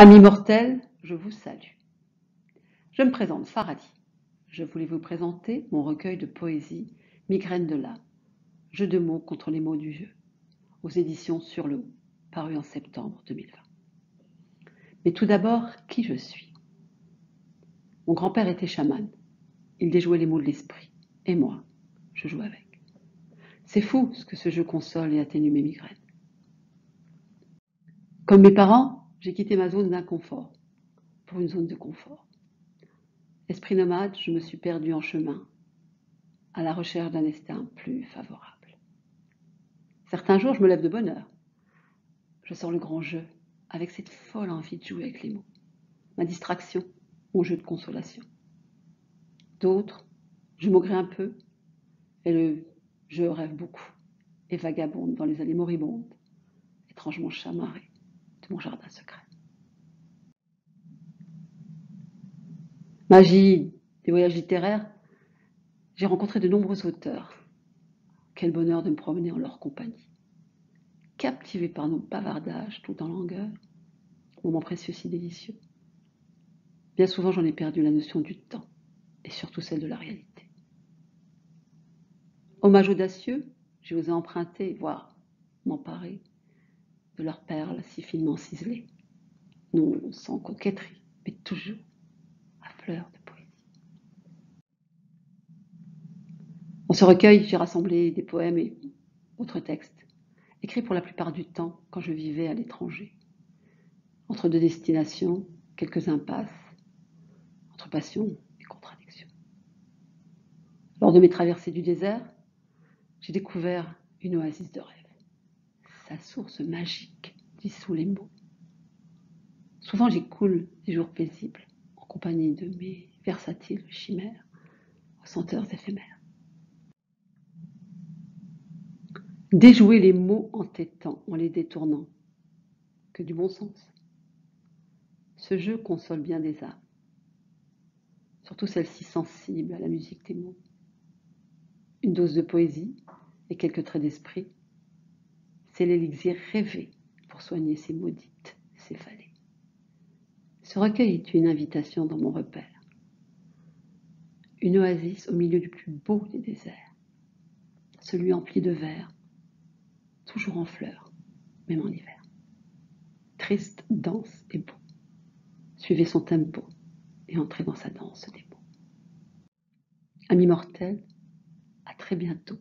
Amis mortels, je vous salue. Je me présente Farali. Je voulais vous présenter mon recueil de poésie Migraine de l'âme, jeu de mots contre les mots du jeu, aux éditions Sur le Haut, paru en septembre 2020. Mais tout d'abord, qui je suis? Mon grand-père était chaman. Il déjouait les mots de l'esprit. Et moi, je joue avec. C'est fou ce que ce jeu console et atténue mes migraines. Comme mes parents, j'ai quitté ma zone d'inconfort pour une zone de confort. Esprit nomade, je me suis perdue en chemin, à la recherche d'un destin plus favorable. Certains jours, je me lève de bonne heure. Je sors le grand jeu, avec cette folle envie de jouer avec les mots. Ma distraction, mon jeu de consolation. D'autres, je maugris un peu, et je rêve beaucoup, et vagabonde dans les allées moribondes, étrangement chamarrée de mon jardin secret. Magie des voyages littéraires, j'ai rencontré de nombreux auteurs. Quel bonheur de me promener en leur compagnie. Captivé par nos bavardages tout en langueur, moment précieux si délicieux. Bien souvent, j'en ai perdu la notion du temps, et surtout celle de la réalité. Hommage audacieux, j'ai osé emprunter, voire m'emparer de leurs perles si finement ciselées, non sans coquetterie, mais toujours à fleur de poésie. Dans ce recueil, j'ai rassemblé des poèmes et autres textes, écrits pour la plupart du temps quand je vivais à l'étranger, entre deux destinations, quelques impasses, entre passion et contradiction. Lors de mes traversées du désert, j'ai découvert une oasis de rêve. Sa source magique dissout les mots. Souvent j'y coule des jours paisibles, en compagnie de mes versatiles chimères, aux senteurs éphémères. Déjouer les mots entêtants en les détournant, que du bon sens. Ce jeu console bien des âmes, surtout celles-ci sensibles à la musique des mots. Une dose de poésie et quelques traits d'esprit, c'est l'élixir rêvé pour soigner ces maudites céphalées. Ce recueil est une invitation dans mon repère, une oasis au milieu du plus beau des déserts, celui empli de vers, toujours en fleurs, même en hiver. Triste, dense et beau. Suivez son tempo et entrez dans sa danse des mots. Amis mortels, à très bientôt.